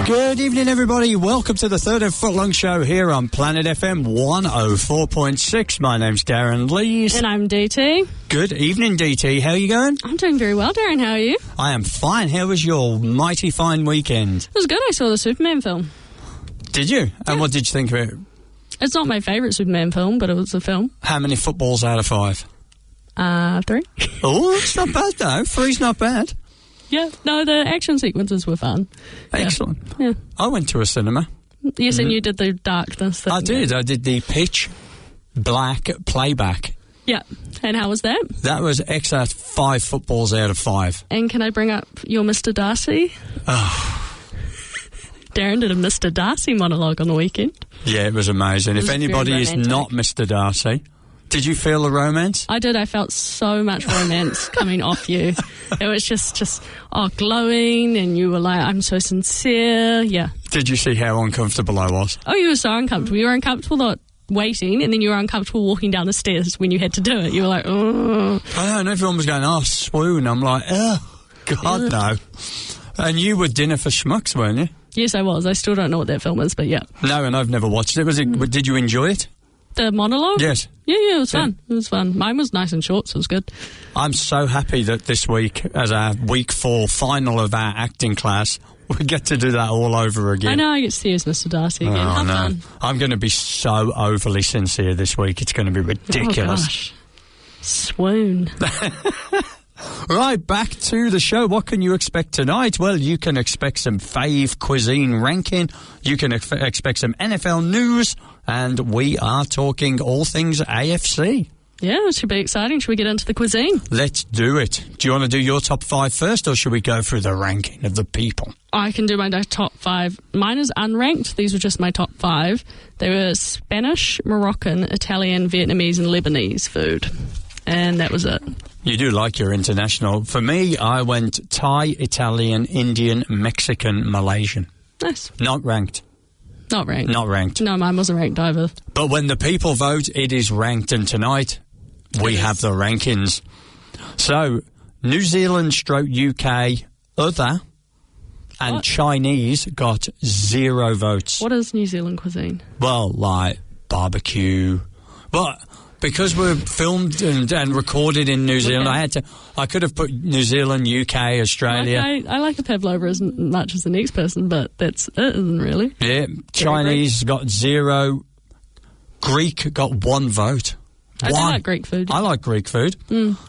Good evening, everybody. Welcome to the Third and Footlong show here on Planet FM 104.6. My name's Darran Lees. And I'm DT. Good evening, DT. How are you going? I'm doing very well, Darran. How are you? I am fine. How was your mighty fine weekend? It was good. I saw the Superman film. Did you? And what did you think of it? It's not my favourite Superman film, but it was a film. How many footballs out of 5? 3. Oh, it's not bad, though. 3's not bad. Yeah, no, the action sequences were fun. Excellent. Yeah. I went to a cinema. Yes, and you did the darkness thing. I did. I did the pitch black playback. Yeah. And how was that? That was excellent. 5 footballs out of 5. And can I bring up your Mr. Darcy? Oh. Darran did a Mr. Darcy monologue on the weekend. Yeah, it was amazing. If anybody is not Mr. Darcy, did you feel the romance? I did. I felt so much romance coming off you. It was just glowing, and you were like, I'm so sincere. Yeah. Did you see how uncomfortable I was? Oh, you were so uncomfortable. You were uncomfortable not waiting, and then you were uncomfortable walking down the stairs when you had to do it. You were like, oh. I know, and everyone was going, oh, swoon. I'm like, oh, God, no. And you were Dinner for Schmucks, weren't you? Yes, I was. I still don't know what that film is, but yeah. No, and I've never watched it. Did you enjoy it? The monologue? Yes. Yeah, it was fun. It was fun. Mine was nice and short, so it was good. I'm so happy that this week, as our week 4 final of our acting class, we get to do that all over again. I know, I get to see you as Mr. Darcy again. How fun. I'm going to be so overly sincere this week. It's going to be ridiculous. Oh, gosh. Swoon. Right, back to the show. What can you expect tonight? Well, you can expect some Fave Cuisine ranking. You can expect some NFL news. And we are talking all things AFC. Yeah, it should be exciting. Should we get into the cuisine? Let's do it. Do you want to do your top 5 first, or should we go through the ranking of the people? I can do my top 5. Mine is unranked. These were just my top 5. They were Spanish, Moroccan, Italian, Vietnamese, and Lebanese food. And that was it. You do like your international. For me, I went Thai, Italian, Indian, Mexican, Malaysian. Nice. Not ranked. Not ranked. Not ranked. No, mine wasn't ranked either. But when the people vote, it is ranked. And tonight, we have the rankings. So, New Zealand stroke UK, other, and Chinese got 0 votes. What is New Zealand cuisine? Well, like barbecue. Well, because we're filmed and recorded in New Zealand, I could have put New Zealand, UK, Australia. I like a pavlova as much as the next person, but that's it, isn't really? Yeah, Chinese got 0. Greek got 1 vote. I do like Greek food. I like Greek food.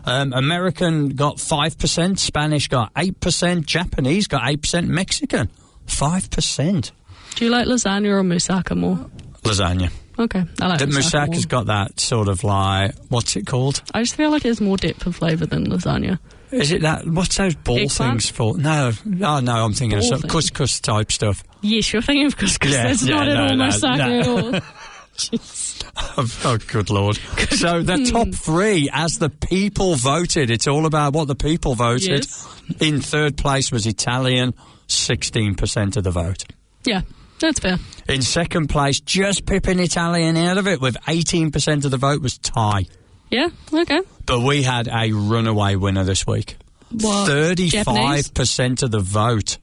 American got 5%, Spanish got 8%, Japanese got 8%, Mexican 5%. Do you like lasagna or moussaka more? Lasagna. Okay, I like moussaka Moussaka's got that sort of like, what's it called? I just feel like it has more depth of flavour than lasagna. Is it that? What's those ball Eggplant? things for? No, I'm thinking Ball of some couscous type stuff. Yes, you're thinking of couscous. That's not at all moussaka at all. Oh, good Lord. So the top 3, as the people voted, it's all about what the people voted. Yes. In 3rd place was Italian, 16% of the vote. Yeah, that's fair. In 2nd place, just pipping Italian out of it, with 18% of the vote, was Thai. Yeah, okay. But we had a runaway winner this week. What? 35% of the vote,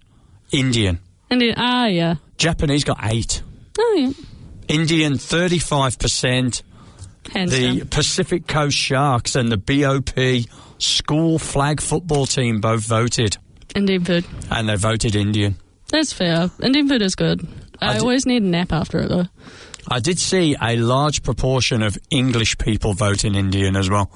Indian. Yeah. Japanese got 8. Oh, yeah. Indian, 35%. The Pacific Coast Sharks and the BOP school flag football team both voted. Indian food. And they voted Indian. That's fair. Indian food is good. I always need a nap after it, though. I did see a large proportion of English people voting Indian as well.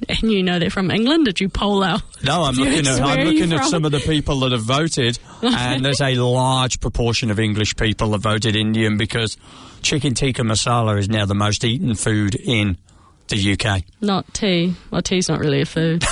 And you know they're from England? Did you poll out? No, I'm looking at some of the people that have voted, and there's a large proportion of English people that voted Indian because chicken tikka masala is now the most eaten food in the UK. Not tea. Well, tea's not really a food.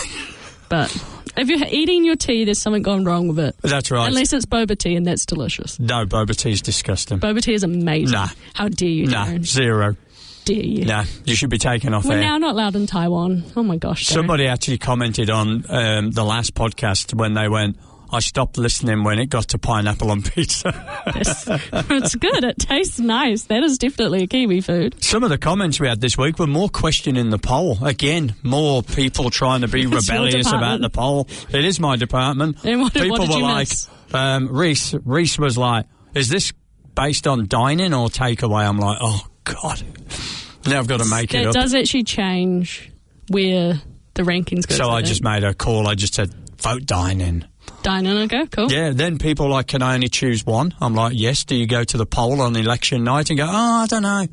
But if you're eating your tea, there's something gone wrong with it. That's right. Unless it's boba tea, and that's delicious. No, boba tea is disgusting. Boba tea is amazing. Nah. How dare you, Darran? Nah, 0. Dare you? Nah, you should be taken off We're air. now not allowed in Taiwan. Oh, my gosh, Darran. Somebody actually commented on the last podcast when they went, I stopped listening when it got to pineapple on pizza. It's good. It tastes nice. That is definitely a Kiwi food. Some of the comments we had this week were more questioning the poll. Again, more people trying to be rebellious about the poll. It is my department. And what did you were like, miss? Reese was like, is this based on dining or takeaway? I'm like, oh, God. Now I've got to make it up. It does actually change where the rankings go. So I just made a call. I just said, vote dine-in. Dine-in, okay, cool. Yeah, then people like, can I only choose one? I'm like, yes. Do you go to the poll on election night and go, I don't know.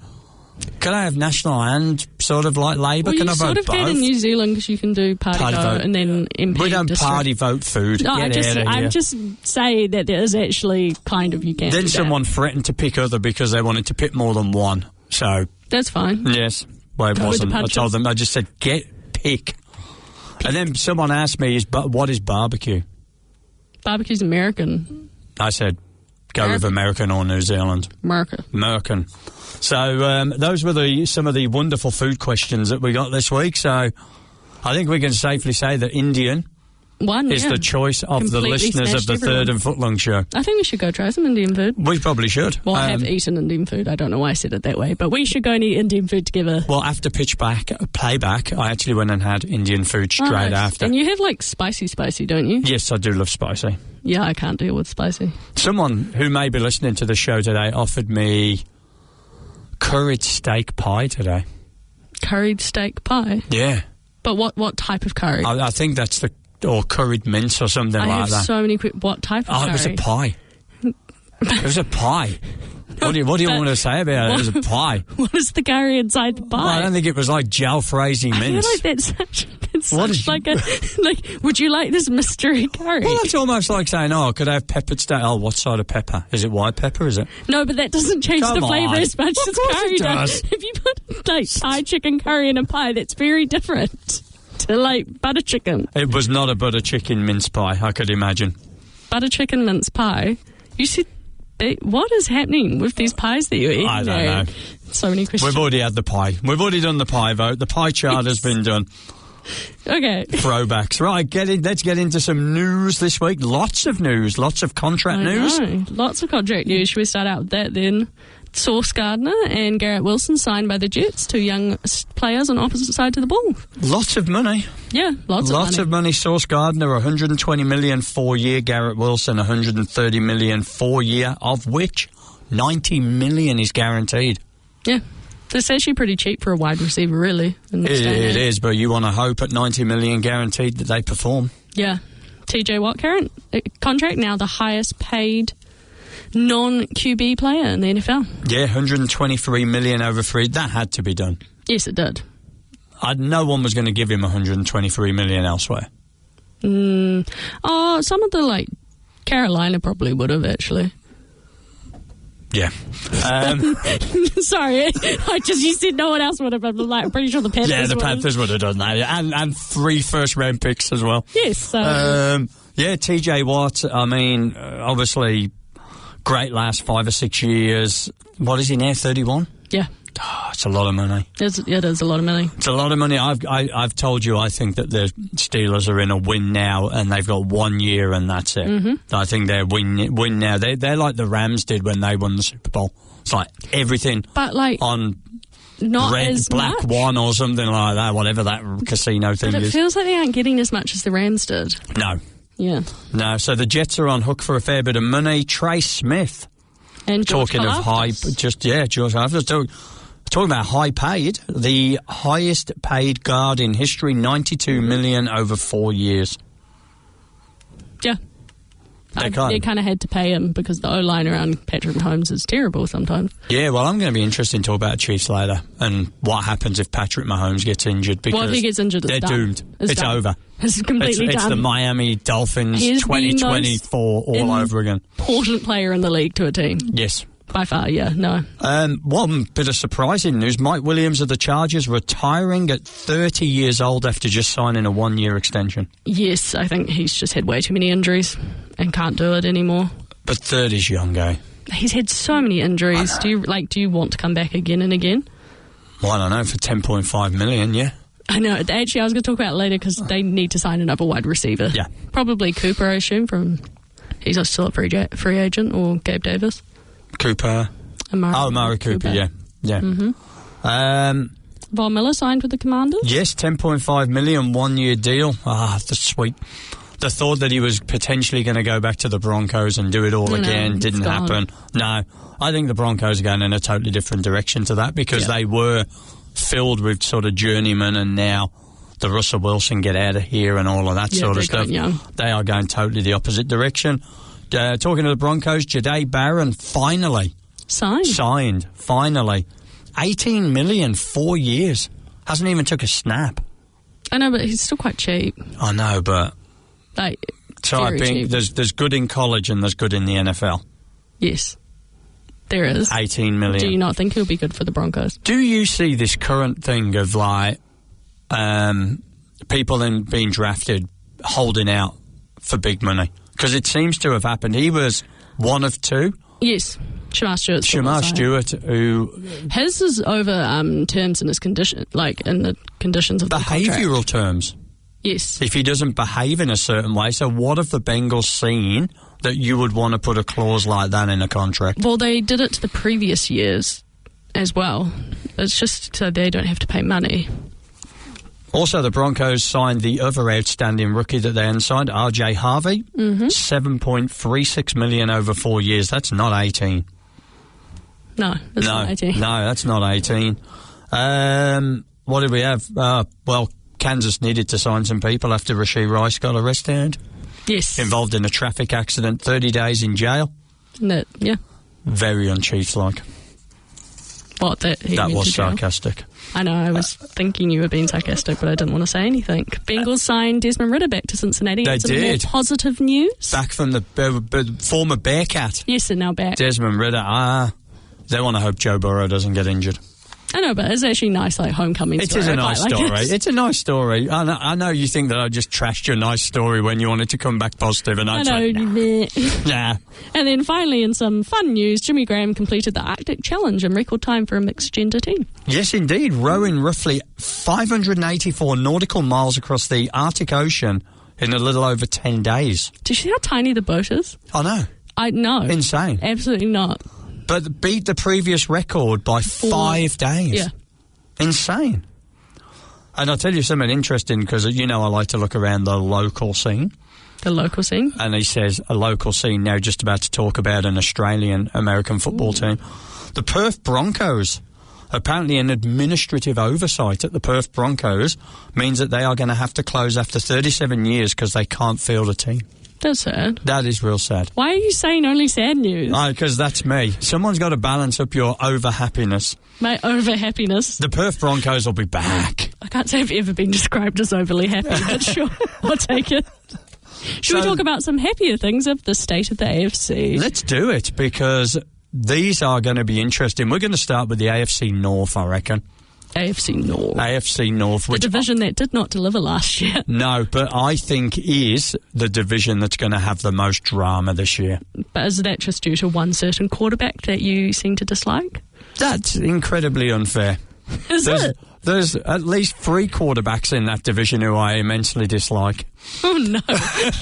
Can I have national and sort of like Labour? Well, can I vote both? You sort of get in New Zealand because you can do party vote and then MP We don't district. party vote food. No, I'm just saying that there is actually kind of you can. Then do someone that. threatened to pick other because they wanted to pick more than one. So that's fine. yes, well it wasn't. I told them. I just said pick. And then someone asked me, what is barbecue? Barbecue's American. I said, go with American or New Zealand. American. So those were some of the wonderful food questions that we got this week. So I think we can safely say that Indian is the choice of Completely the listeners of the Third and Footlong show. I think we should go try some Indian food. We probably should. Well, I have eaten Indian food. I don't know why I said it that way, but we should go and eat Indian food together. Well, after playback, I actually went and had Indian food straight after. And you have like spicy, don't you? Yes, I do love spicy. Yeah, I can't deal with spicy. Someone who may be listening to the show today offered me curried steak pie today. Curried steak pie? Yeah. But what type of curry? I think that's or curried mince or something like that. I have so many what type of curry? It was a pie. It was a pie. What do you want to say about it? It was a pie. What is the curry inside the pie? Well, I don't think it was like jalfrezi mince. I feel like that's would you like this mystery curry? Well, it's almost like saying, could I have peppered steak? Oh, what side of pepper? Is it white pepper, is it? No, but that doesn't change the flavour as much as curry does. If you put like Thai chicken curry in a pie, that's very different to like butter chicken. It was not a butter chicken mince pie, I could imagine. Butter chicken mince pie? You said... What is happening with these pies that you eat? I don't know. So many questions. We've already had the pie. We've already done the pie vote. The pie chart has been done. Okay. Throwbacks. Right, let's get into some news this week. Lots of news. Lots of contract news. Lots of contract news. Should we start out with that then? Sauce Gardner and Garrett Wilson signed by the Jets, two young players on opposite sides of the ball. Lots of money. Yeah, lots of money. Sauce Gardner, 120 million 4-year. Garrett Wilson, 130 million 4-year, of which 90 million is guaranteed. Yeah. It's actually pretty cheap for a wide receiver, really. It is, but you want to hope at 90 million guaranteed that they perform. Yeah. TJ Watt current contract, now the highest paid non-QB player in the NFL. Yeah, 123 million over 3. That had to be done. Yes, it did. No one was going to give him 123 million elsewhere. Some of the, Carolina probably would have, actually. Yeah. Sorry, you said no one else would have, but I'm pretty sure the Panthers would have. Yeah, the Panthers would have done that. And 3 first-round picks as well. Yes. So. TJ Watt, obviously... Great last 5 or 6 years. What is he now, 31? Yeah. It's a lot of money. It is a lot of money. It's a lot of money. I've told you I think that the Steelers are in a win now and they've got 1 year and that's it. Mm-hmm. I think they're win now. They're like the Rams did when they won the Super Bowl. It's like everything on not red, as black much. one or something like that, whatever that casino thing but it is. Feels like they aren't getting as much as the Rams did. No. Yeah. No, so the Jets are on hook for a fair bit of money. Trey Smith. And George talking Karlaftis. of high, George Karlaftis. Talking about high paid, the highest paid guard in history, 92 million over 4 years. Yeah. They kind of had to pay him because the O-line around Patrick Mahomes is terrible sometimes. Yeah, well, I'm going to be interested to talk about Chiefs later and what happens if Patrick Mahomes gets injured. Because if he gets injured, they're doomed. It's over. It's completely done. It's the Miami Dolphins 2024 all over again. Important player in the league to a team. Yes. By far, yeah, no. One bit of surprising news, Mike Williams of the Chargers retiring at 30 years old after just signing a 1-year extension. Yes, I think he's just had way too many injuries and can't do it anymore. But 30's young, eh? He's had so many injuries. Do you want to come back again and again? Well, I don't know, for 10.5 million, yeah. I know. Actually, I was going to talk about it later because they need to sign another wide receiver. Yeah. Probably Cooper, I assume, he's still a free agent, or Gabe Davis. Cooper. Amari Cooper, yeah. Mm-hmm. Von Miller signed with the Commanders? Yes, 10.5 million, 1-year deal. That's sweet. The thought that he was potentially going to go back to the Broncos and do it all again didn't happen. No, I think the Broncos are going in a totally different direction to that because they were filled with sort of journeymen, and now the Russell Wilson get out of here and all of that sort of stuff. They are going totally the opposite direction. Talking to the Broncos, Jahdae Barron finally signed. Finally. 18 million, 4 years. Hasn't even took a snap. I know, but he's still quite cheap. I know, but... So I think there's good in college and there's good in the NFL. Yes, there is. 18 million. Do you not think he'll be good for the Broncos? Do you see this current thing of like people then being drafted holding out for big money? Because it seems to have happened. He was one of two. Yes. Shamar Stewart, who... His is over terms and his condition, like in the conditions of the contract. Behavioural terms. Yes. If he doesn't behave in a certain way. So what have the Bengals seen that you would want to put a clause like that in a contract? Well, they did it to the previous years as well. It's just so they don't have to pay money. Also, the Broncos signed the other outstanding rookie that they unsigned, RJ Harvey. $7.36 million over 4 years. That's not 18. No, that's not 18. No, that's not 18. What did we have? Well, Kansas needed to sign some people after Rashee Rice got arrested. Yes. Involved in a traffic accident, 30 days in jail. Yeah. Very un-Chiefs-like. What, that was sarcastic. I know, I was thinking you were being sarcastic, but I didn't want to say anything. Bengals signed Desmond Ridder back to Cincinnati. They did. More positive news. Back from the former Bearcat. Yes, and now back. Desmond Ridder. They want to hope Joe Burrow doesn't get injured. I know, but it's actually nice, like, homecoming story. It is a nice story. It's a nice story. I know you think that I just trashed your nice story when you wanted to come back positive, and I know. Nah. And then finally, in some fun news, Jimmy Graham completed the Arctic Challenge in record time for a mixed-gender team. Yes, indeed. Rowing roughly 584 nautical miles across the Arctic Ocean in a little over 10 days. Do you see how tiny the boat is? I know. I know. Insane. Absolutely not. But beat the previous record by 5 days. Yeah. Insane. And I'll tell you something interesting, because, you know, I like to look around the local scene. The local scene? And he says a local scene now, just about to talk about an Australian-American football team. The Perth Broncos. Apparently an administrative oversight at the Perth Broncos means that they are going to have to close after 37 years because they can't field a team. That's sad. That is real sad. Why are you saying only sad news? Because that's me. Someone's got to balance up your over-happiness. My over-happiness? The Perth Broncos will be back. I can't say I've ever been described as overly happy, but sure, I'll take it. Should we talk about some happier things of the state of the AFC? Let's do it, because these are going to be interesting. We're going to start with the AFC North, I reckon. AFC North. AFC North. The division that did not deliver last year. No, but I think is the division that's going to have the most drama this year. But is that just due to one certain quarterback that you seem to dislike? That's incredibly unfair. There's at least 3 quarterbacks in that division who I immensely dislike. Oh, no.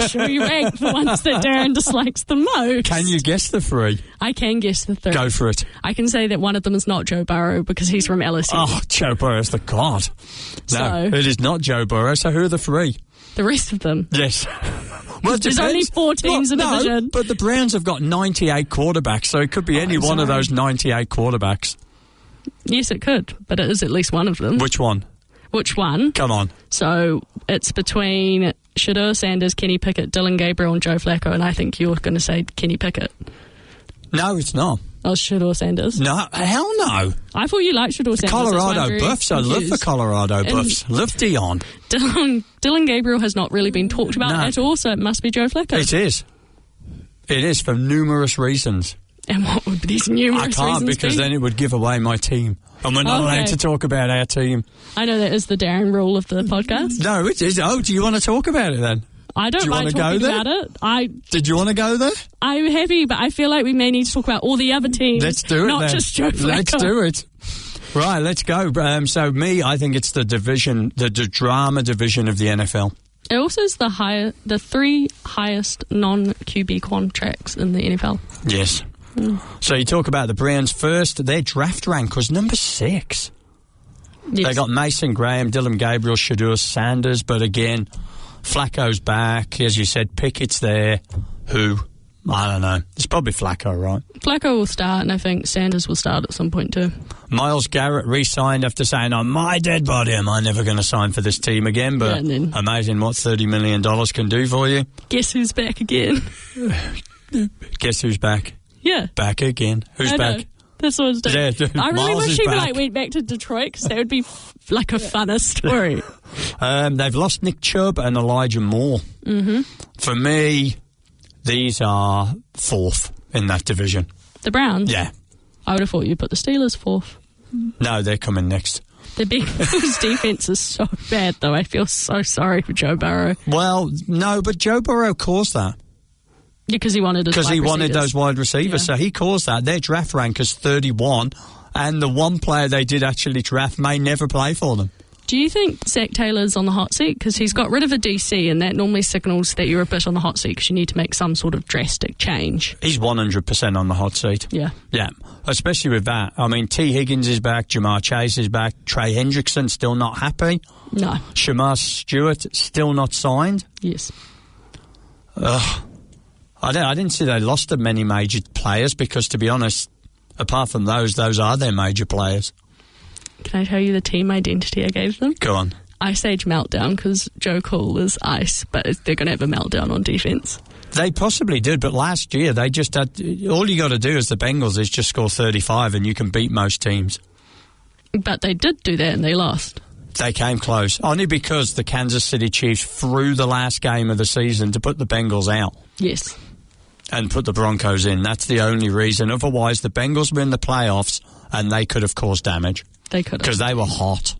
Should we rank the ones that Darren dislikes the most? Can you guess the 3? I can guess the 3. Go for it. I can say that one of them is not Joe Burrow because he's from LSU. Oh, Joe Burrow's the god. No, it is not Joe Burrow. So who are the 3? The rest of them. Yes. Well, there's only 4 teams in the division. But the Browns have got 98 quarterbacks, so it could be any one of those 98 quarterbacks. Yes, it could, but it is at least one of them. Which one? Which one? Come on. So it's between Shedeur Sanders, Kenny Pickett, Dylan Gabriel and Joe Flacco, and I think you're going to say Kenny Pickett. No, it's not. Oh, Shedeur Sanders. No, hell no. I thought you liked Shedeur Sanders. Colorado Buffs. I love the Colorado Buffs. Love Dion. Dylan Gabriel has not really been talked about at all, so it must be Joe Flacco. It is. It is, for numerous reasons. And what would these numerous reasons I can't, because then it would give away my team. And we're not allowed to talk about our team. I know that is the Darren rule of the podcast. No, it is. Oh, do you want to talk about it then? I don't mind talking about it. Did you want to go there? I'm happy, but I feel like we may need to talk about all the other teams. Let's do it, not just Joe Flacco. Let's do it. Right, let's go. I think it's the division, the drama division of the NFL. It also is the 3 highest non-QB contracts in the NFL. Yes. So you talk about the Browns first. Their draft rank was number 6. Yes. They got Mason Graham, Dylan Gabriel, Shedeur Sanders, but again, Flacco's back. As you said, Pickett's there. Who? I don't know. It's probably Flacco, right? Flacco will start, and I think Sanders will start at some point too. Myles Garrett re-signed after saying, on my dead body, am I never going to sign for this team again? But amazing what $30 million can do for you. Guess who's back again? Guess who's back? Yeah. Back again. Who's back? Know. That's what I was doing. Yeah, I really Miles wish he back. went back to Detroit, because that would be like a funner story. They've lost Nick Chubb and Elijah Moore. Mm-hmm. For me, these are fourth in that division. The Browns? Yeah. I would have thought you'd put the Steelers fourth. No, they're coming next. The Bengals' defense is so bad, though. I feel so sorry for Joe Burrow. Well, no, but Joe Burrow caused that. Because he wanted those wide receivers, so he caused that. Their draft rank is 31, and the one player they did actually draft may never play for them. Do you think Zach Taylor's on the hot seat? Because he's got rid of a DC, and that normally signals that you're a bit on the hot seat because you need to make some sort of drastic change. He's 100% on the hot seat. Yeah. Yeah, especially with that. I mean, T. Higgins is back, Jamar Chase is back, Trey Hendrickson still not happy. No. Shamar Stewart still not signed. Yes. I didn't see they lost that many major players because, to be honest, apart from those are their major players. Can I tell you the team identity I gave them? Go on. Ice Age Meltdown, because Joe Cool is ice, but they're going to have a meltdown on defence. They possibly did, but last year they just had... All you got to do as the Bengals is just score 35 and you can beat most teams. But they did do that and they lost. They came close, only because the Kansas City Chiefs threw the last game of the season to put the Bengals out. Yes. And put the Broncos in. That's the only reason. Otherwise, the Bengals were in the playoffs and they could have caused damage. They could have. Because they were hot.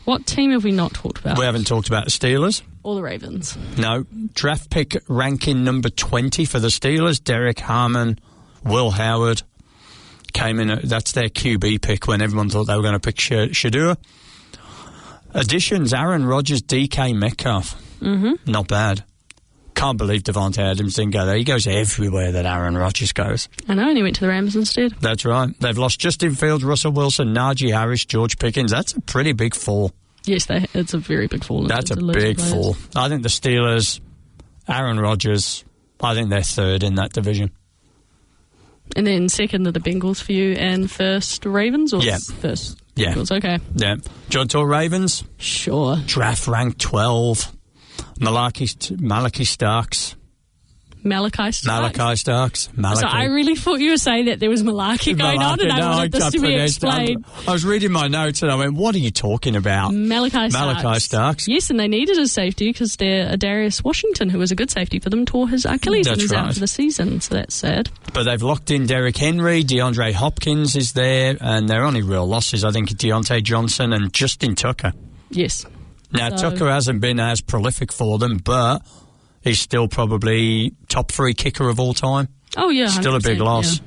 What team have we not talked about? We haven't talked about the Steelers. Or the Ravens. No. Draft pick ranking number 20 for the Steelers. Derek Harmon, Will Howard came in. That's their QB pick when everyone thought they were going to pick Shedeur. Additions, Aaron Rodgers, DK Metcalf. Mm-hmm. Not bad. Can't believe Devontae Adams didn't go there. He goes everywhere that Aaron Rodgers goes. I know, and he went to the Rams instead. That's right. They've lost Justin Fields, Russell Wilson, Najee Harris, George Pickens. That's a pretty big fall. Yes, it's a very big fall. That's a big fall. I think the Steelers, Aaron Rodgers, I think they're third in that division. And then second are the Bengals for you, and first Ravens? Or first Bengals? Okay. Yeah. Do you want to talk Ravens? Sure. Draft rank 12. Malachi Starks. Malachi Starks. Malachi. So I really thought you were saying that there was Malachi going on, and I wanted this to be explained. I was reading my notes and I went, what are you talking about? Malachi Starks. Yes, and they needed a safety because Darius Washington, who was a good safety for them, tore his Achilles and is out for the season, so that's sad. But they've locked in Derrick Henry, DeAndre Hopkins is there, and their only real losses, I think, are Deontay Johnson and Justin Tucker. Yes. Now, Tucker hasn't been as prolific for them, but he's still probably top 3 kicker of all time. Oh, yeah. Still a big loss.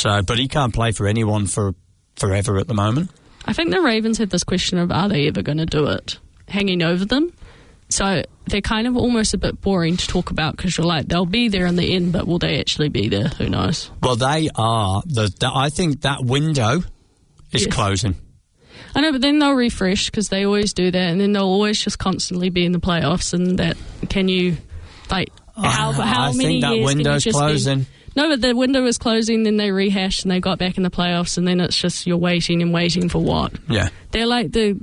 Yeah. But he can't play for anyone for forever at the moment. I think the Ravens had this question of, are they ever going to do it, hanging over them. So they're kind of almost a bit boring to talk about because you're like, they'll be there in the end, but will they actually be there? Who knows? Well, they are. I think that window is closing. I know, but then they'll refresh because they always do that, and then they'll always just constantly be in the playoffs. And that can you, like, how many years? I think that window's closing. No, but the window is closing. Then they rehashed and they got back in the playoffs, and then it's just you're waiting and waiting for what? Yeah, they're like the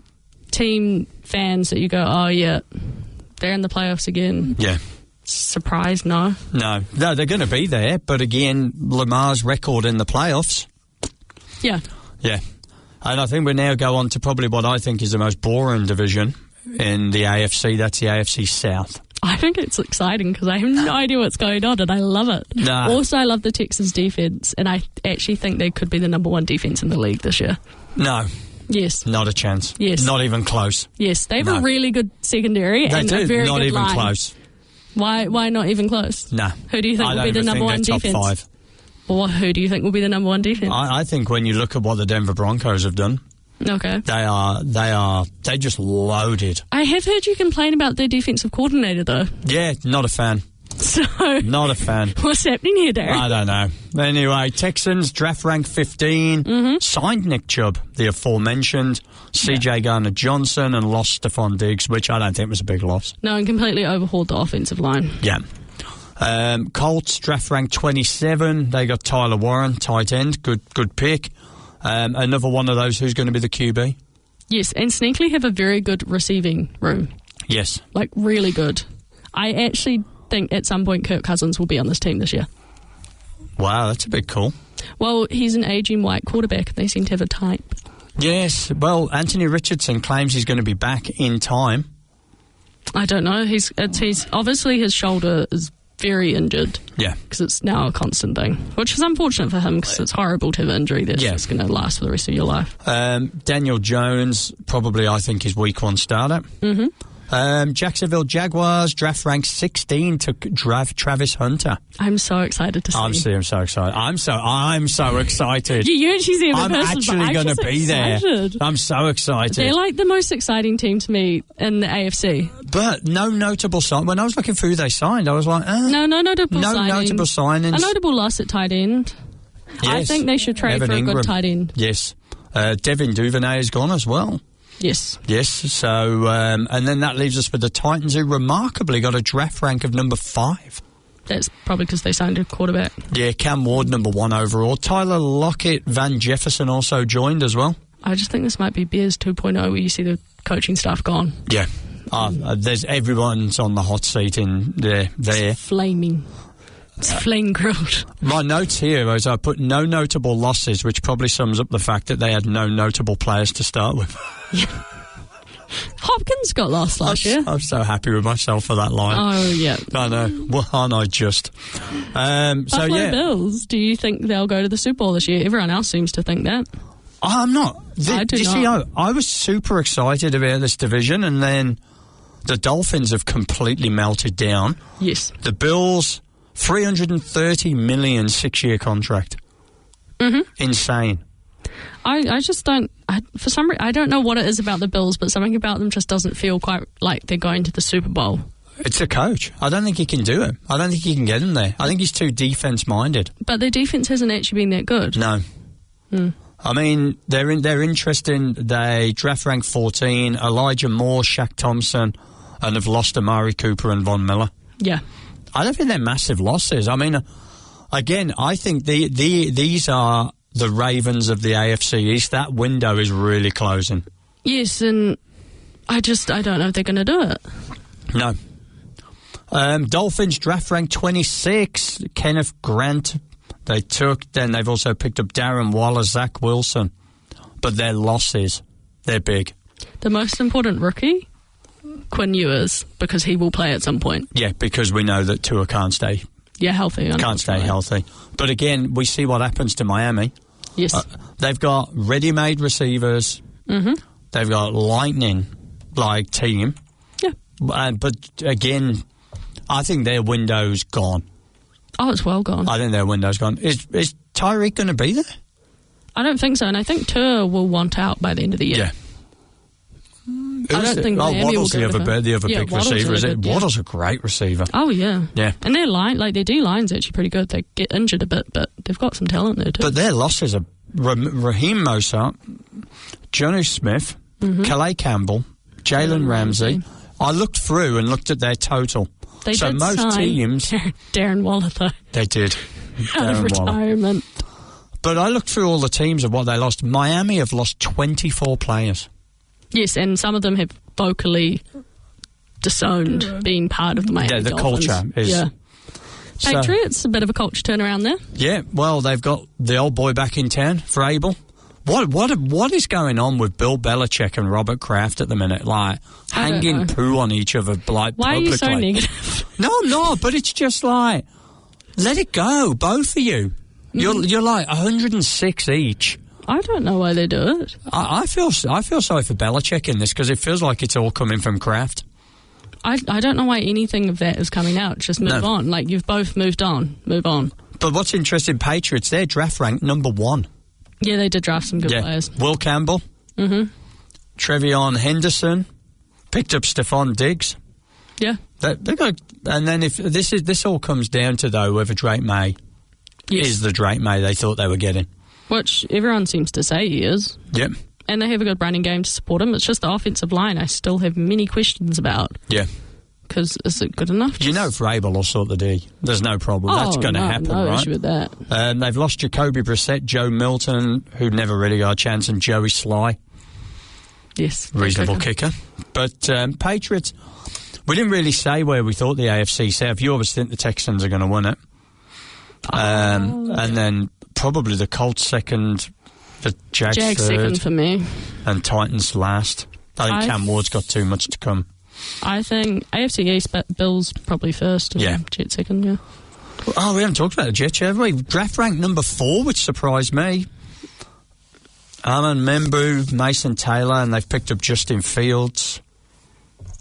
team fans that you go, oh yeah, they're in the playoffs again. Yeah. Surprise? No, they're going to be there. But again, Lamar's record in the playoffs. Yeah. And I think we now go on to probably what I think is the most boring division in the AFC. That's the AFC South. I think it's exciting because I have no idea what's going on and I love it. Nah. Also, I love the Texans defence, and I actually think they could be the number 1 defence in the league this year. No. Yes. Not a chance. Yes. Not even close. Yes. They have a really good secondary they and do. a very not good even line. Close. Why not even close? No. Who do you think will be the number 1 defence? Top 5. Or who do you think will be the number 1 defence? I think when you look at what the Denver Broncos have done, okay, they just loaded. I have heard you complain about their defensive coordinator though. Yeah, not a fan. So Not a fan. what's happening here, Darren? I don't know. Anyway, Texans, draft rank 15, signed Nick Chubb, the aforementioned, CJ Garner-Johnson, and lost Stephon Diggs, which I don't think was a big loss. No, and completely overhauled the offensive line. Yeah. Colts, draft rank 27, they got Tyler Warren, tight end, good pick. Another one of those who's going to be the QB. Yes, and sneakily have a very good receiving room. Yes. Like, really good. I actually think at some point Kirk Cousins will be on this team this year. Wow, that's a bit cool. Well, he's an aging white quarterback, and they seem to have a type. Yes, well, Anthony Richardson claims he's going to be back in time. I don't know. He's obviously his shoulder is very injured. Yeah. Because it's now a constant thing, which is unfortunate for him because it's horrible to have an injury that's just going to last for the rest of your life. Daniel Jones, probably I think his week 1 starter. Mm-hmm. Jacksonville Jaguars, draft rank 16, took Travis Hunter. I'm so excited to see. I'm so excited. I'm so excited. You actually see him in I'm person, actually going to be excited. there. I'm so excited. They're like the most exciting team to me in the AFC. But no notable sign. When I was looking through who they signed, I was like, no notable signings. A notable loss at tight end. Yes. I think they should trade Evan for a Ingram. good tight end. Yes. Devin Duvernay is gone as well. Yes. So, and then that leaves us with the Titans, who remarkably got a draft rank of number 5. That's probably because they signed a quarterback. Yeah, Cam Ward, number 1 overall. Tyler Lockett, Van Jefferson also joined as well. I just think this might be Bears 2.0, where you see the coaching staff gone. Yeah. There's everyone's on the hot seat in there. It's flaming. It's flame grilled. My notes here is I put no notable losses, which probably sums up the fact that they had no notable players to start with. Yeah. Hopkins got lost last year. I'm so happy with myself for that line. Oh, yeah. I know. Well, aren't I just? Buffalo Bills, do you think they'll go to the Super Bowl this year? Everyone else seems to think that. I'm not. I do not. See, I was super excited about this division, and then the Dolphins have completely melted down. Yes. The Bills, $330 million 6-year contract. Mm-hmm. Insane. I just don't. For some reason, I don't know what it is about the Bills, but something about them just doesn't feel quite like they're going to the Super Bowl. It's a coach. I don't think he can do it. I don't think he can get him there. I think he's too defense-minded. But their defense hasn't actually been that good. No. I mean, they're interesting. They draft rank 14, Elijah Moore, Shaq Thompson, and have lost Amari Cooper and Von Miller. Yeah. I don't think they're massive losses. I mean, again, I think these are the Ravens of the AFC East. That window is really closing. Yes, and I don't know if they're going to do it. No. Dolphins draft rank 26, Kenneth Grant. Then they've also picked up Darren Waller, Zach Wilson. But their losses, they're big. The most important rookie, Quinn Ewers, because he will play at some point. Yeah, because we know that Tua can't stay. Yeah, healthy. Can't stay healthy. But again, we see what happens to Miami. Yes. They've got ready-made receivers. Mm-hmm. They've got lightning team. Yeah. But again, I think their window's gone. Oh, it's well gone. I think their window's gone. Is Tyreek going to be there? I don't think so, and I think Tua will want out by the end of the year. Yeah. I don't think Miami Waddle's will go the other big Waddle's receiver, really is it? good, yeah. Waddle's a great receiver. Oh, yeah. Yeah. And their D-line's actually pretty good. They get injured a bit, but they've got some talent there too. But their losses are Raheem Mostert, Jonnu Smith, Calais Campbell, Jalen Ramsey. I looked through and looked at their total. They so did most sign teams... Darren Waller, though. They did. Out of retirement. But I looked through all the teams of what they lost. Miami have lost 24 players. Yes, and some of them have vocally disowned being part of the Miami Dolphins. Culture is... Yeah. Patriots, a bit of a culture turnaround there. Yeah, well, they've got the old boy back in town, Vrabel. What is going on with Bill Belichick and Robert Kraft at the minute? Hanging poo on each other, Why publicly. are you so negative? No, I'm not, but it's just let it go, both of you. You're 106 each. I don't know why they do it. I feel sorry for Belichick in this because it feels like it's all coming from Kraft. I don't know why anything of that is coming out. Just move on. You've both moved on. Move on. But what's interesting, Patriots, their draft rank number 1. Yeah, they did draft some good players. Will Campbell. Mm-hmm. Trevion Henderson. Picked up Stephon Diggs. Yeah. They've got, and then if this all comes down to, though, whether Drake May is the Drake May they thought they were getting. Which everyone seems to say he is. Yep. And they have a good running game to support him. It's just the offensive line I still have many questions about. Yeah. Because is it good enough? You know Vrabel will sort the D. There's no problem. That's going to happen, no right? Issue with that. They've lost Jacoby Brissett, Joe Milton, who never really got a chance, and Joey Sly. Yes. Reasonable kicker. But Patriots, we didn't really say where we thought the AFC South. You obviously think the Texans are going to win it. And then probably the Colts second, the Jags third. Second for me. And Titans last. I think Cam Ward's got too much to come. I think AFC East, but Bills probably first. And Jets second, yeah. Oh, we haven't talked about the Jets, have we? Draft rank number 4, which surprised me. Armand Membu, Mason Taylor, and they've picked up Justin Fields.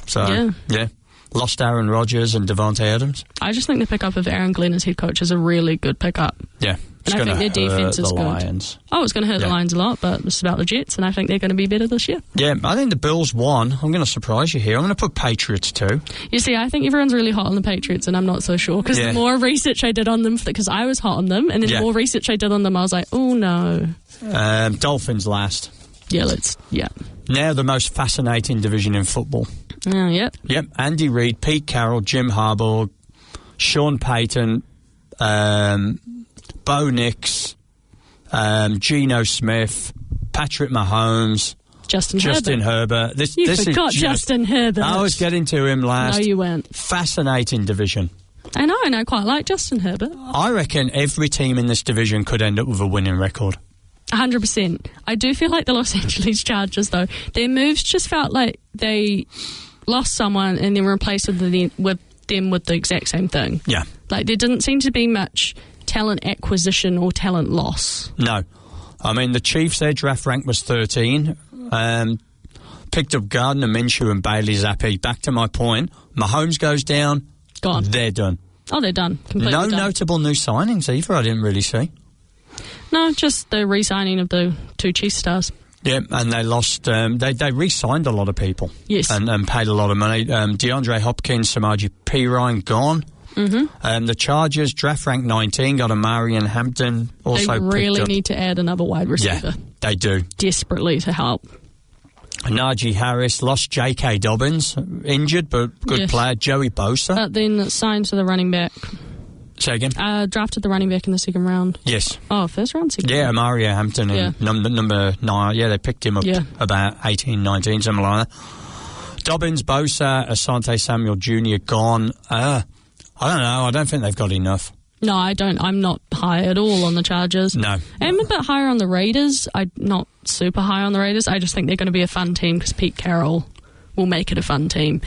So, yeah. Lost Aaron Rodgers and Devontae Adams. I just think the pickup of Aaron Glenn as head coach is a really good pickup. Yeah. And I think their defense is good. Lions. Oh, it's going to hurt the Lions a lot, but this is about the Jets, and I think they're going to be better this year. Yeah, I think the Bills won. I'm going to surprise you here. I'm going to put Patriots too. You see, I think everyone's really hot on the Patriots, and I'm not so sure, because the more research I did on them, because I was hot on them, and then the more research I did on them, I was like, oh no. Dolphins last. Yeah, Now the most fascinating division in football. Yep. Andy Reid, Pete Carroll, Jim Harbaugh, Sean Payton, Bo Nix, Geno Smith, Patrick Mahomes, Justin Herbert. You forgot Justin Herbert. I was getting to him last. No, you weren't. Fascinating division. I know, and I quite like Justin Herbert. I reckon every team in this division could end up with a winning record. 100%. I do feel like the Los Angeles Chargers, though, their moves just felt like they lost someone and then replaced them with the exact same thing. Yeah. Like, there didn't seem to be much talent acquisition or talent loss. No. I mean, the Chiefs, their draft rank was 13. Picked up Gardner Minshew and Bailey Zappi. Back to my point, Mahomes goes down. Gone. They're done. Oh, they're done. Completely done. No notable new signings either, I didn't really see. No, just the re-signing of the 2 Chiefs stars. Yeah, and they lost. They re-signed a lot of people. Yes. And paid a lot of money. DeAndre Hopkins, Samaje Perine, gone. Mm-hmm. The Chargers, draft rank 19, got Amari and Hampton. Also they really need to add another wide receiver. Yeah, they do. Desperately to help. Najee Harris, lost J.K. Dobbins, injured, but good player. Joey Bosa. But then signed to the running back. Say again? Drafted the running back in the second round. Yes. Oh, first round, second round. Yeah, Amari Hampton and number 9. Yeah, they picked him up about 18, 19, something like that. Dobbins, Bosa, Asante Samuel Jr. gone. I don't know. I don't think they've got enough. No, I don't. I'm not high at all on the Chargers. No. I'm a bit higher on the Raiders. I'm not super high on the Raiders. I just think they're going to be a fun team because Pete Carroll will make it a fun team.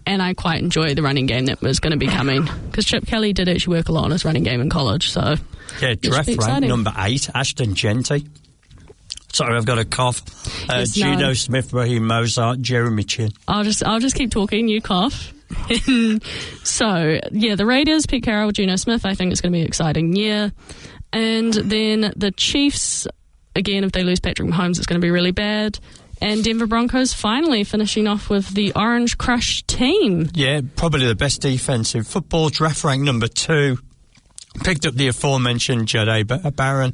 And I quite enjoy the running game that was going to be coming because Chip Kelly did actually work a lot on his running game in college. So yeah, draft rank number 8, Ashton Genty. Sorry, I've got a cough. Geno Smith, Raheem Mozart, Jeremy Chin. I'll just keep talking. You cough. So yeah, the Raiders, Pete Carroll, Geno Smith. I think it's going to be an exciting year. And then the Chiefs, again, if they lose Patrick Mahomes, it's going to be really bad. And Denver Broncos finally finishing off with the Orange Crush team. Yeah, probably the best defensive football. Draft rank number 2. Picked up the aforementioned Jade Barron,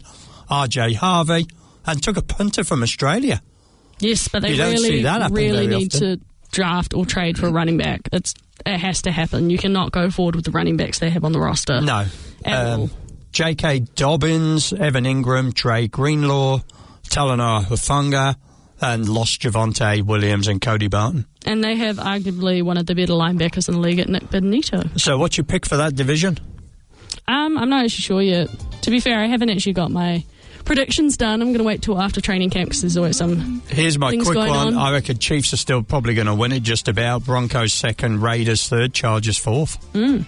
RJ Harvey, and took a punter from Australia. Yes, but they really need to draft or trade for a running back. It has to happen. You cannot go forward with the running backs they have on the roster. No. J.K. Dobbins, Evan Ingram, Dre Greenlaw, Talanoa Hufanga, and lost Javonte Williams and Cody Barton. And they have arguably one of the better linebackers in the league at Nick Benito. So what's your pick for that division? I'm not actually sure yet. To be fair, I haven't actually got my predictions done. I'm going to wait till after training camp because there's always some Here's my things quick going one. on. I reckon Chiefs are still probably going to win it just about. Broncos 2nd, Raiders 3rd, Chargers 4th.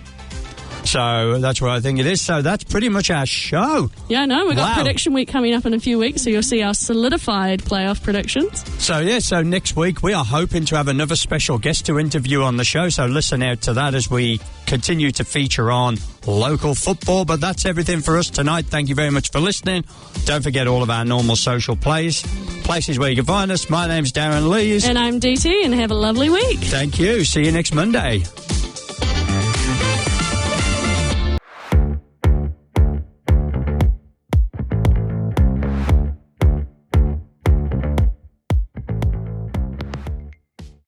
So that's what I think it is. So that's pretty much our show. Yeah, I know. We've got prediction week coming up in a few weeks, so you'll see our solidified playoff predictions. So next week we are hoping to have another special guest to interview on the show, so listen out to that as we continue to feature on local football. But that's everything for us tonight. Thank you very much for listening. Don't forget all of our normal social places where you can find us. My name's Darran Lees. And I'm DT, and have a lovely week. Thank you. See you next Monday.